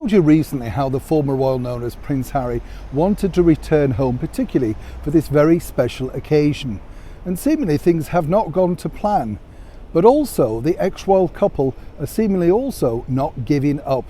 Told you recently how the former royal known as Prince Harry wanted to return home, particularly for this very special occasion. And seemingly things have not gone to plan. But also the ex-royal couple are seemingly also not giving up.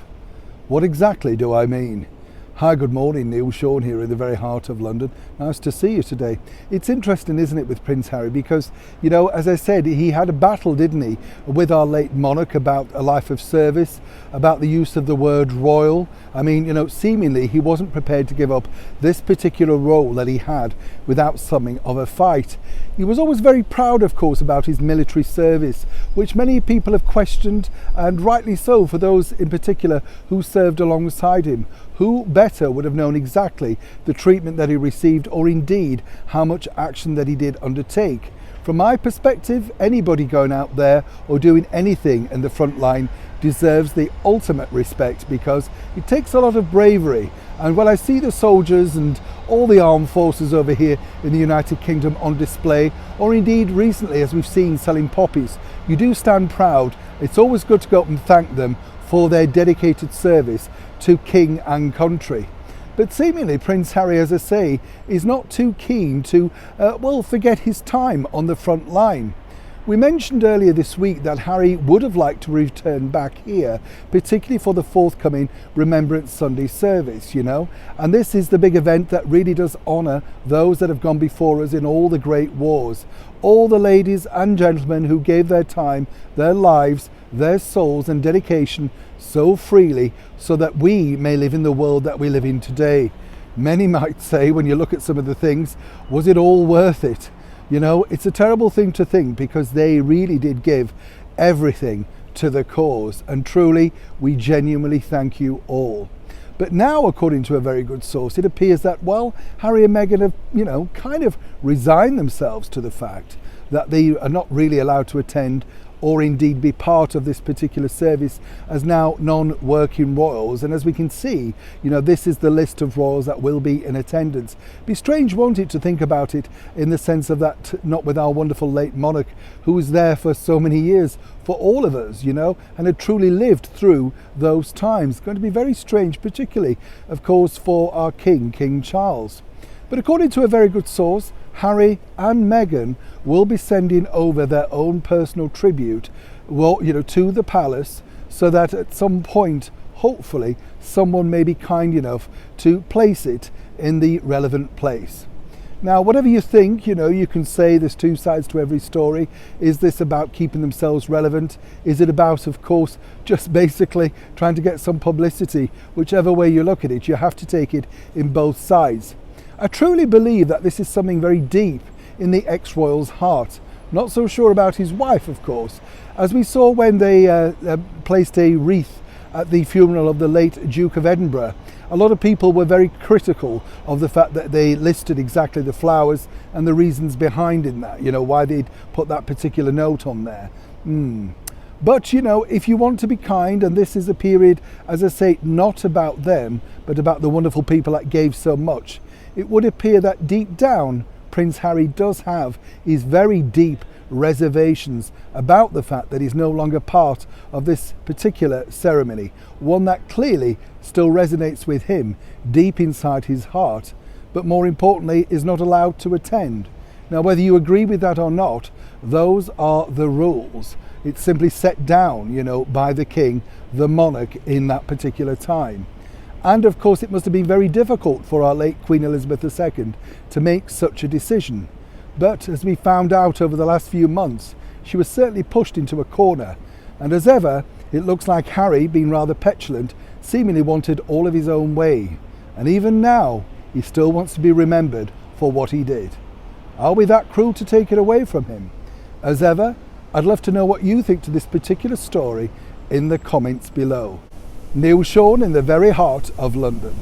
What exactly do I mean? Hi, good morning, Neil Sean here in the very heart of London. Nice to see you today. It's interesting, isn't it, with Prince Harry, because, you know, as I said, he had a battle, didn't he, with our late monarch about a life of service, about the use of the word royal. I mean, you know, seemingly he wasn't prepared to give up this particular role that he had without something of a fight. He was always very proud, of course, about his military service, which many people have questioned, and rightly so, for those in particular who served alongside him. Who better would have known exactly the treatment that he received, or indeed how much action that he did undertake? From my perspective, anybody going out there or doing anything in the front line deserves the ultimate respect, because it takes a lot of bravery. And when I see the soldiers and all the armed forces over here in the United Kingdom on display, or indeed recently as we've seen selling poppies, you do stand proud. It's always good to go up and thank them for their dedicated service to king and country. But seemingly Prince Harry, as I say, is not too keen to, forget his time on the front line. We mentioned earlier this week that Harry would have liked to return back here, particularly for the forthcoming Remembrance Sunday service, you know. And this is the big event that really does honour those that have gone before us in all the great wars. All the ladies and gentlemen who gave their time, their lives, their souls and dedication so freely so that we may live in the world that we live in today. Many might say, when you look at some of the things, was it all worth it? You know, it's a terrible thing to think, because they really did give everything to the cause, and truly we genuinely thank you all. But now, according to a very good source, it appears that, well, Harry and Meghan have, you know, kind of resigned themselves to the fact that they are not really allowed to attend or indeed be part of this particular service as now non-working royals. And as we can see, you know, this is the list of royals that will be in attendance. Be strange, won't it, to think about it in the sense of that, not with our wonderful late monarch, who was there for so many years for all of us, you know, and had truly lived through those times. It's going to be very strange, particularly, of course, for our King Charles. But according to a very good source, Harry and Meghan will be sending over their own personal tribute, well, you know, to the palace, so that at some point, hopefully, someone may be kind enough to place it in the relevant place. Now, whatever you think, you know, you can say there's two sides to every story. Is this about keeping themselves relevant? Is it about, of course, just basically trying to get some publicity? Whichever way you look at it, you have to take it in both sides. I truly believe that this is something very deep in the ex-royal's heart. Not so sure about his wife, of course. As we saw when they placed a wreath at the funeral of the late Duke of Edinburgh, a lot of people were very critical of the fact that they listed exactly the flowers and the reasons behind in that, you know, why they'd put that particular note on there. But, you know, if you want to be kind, and this is a period, as I say, not about them, but about the wonderful people that gave so much, it would appear that deep down, Prince Harry does have his very deep reservations about the fact that he's no longer part of this particular ceremony, one that clearly still resonates with him deep inside his heart, but more importantly is not allowed to attend. Now, whether you agree with that or not, those are the rules. It's simply set down, you know, by the king, the monarch in that particular time. And of course it must have been very difficult for our late Queen Elizabeth II to make such a decision. But as we found out over the last few months, she was certainly pushed into a corner. And as ever, it looks like Harry, being rather petulant, seemingly wanted all of his own way. And even now, he still wants to be remembered for what he did. Are we that cruel to take it away from him? As ever, I'd love to know what you think to this particular story in the comments below. Neil Sean in the very heart of London.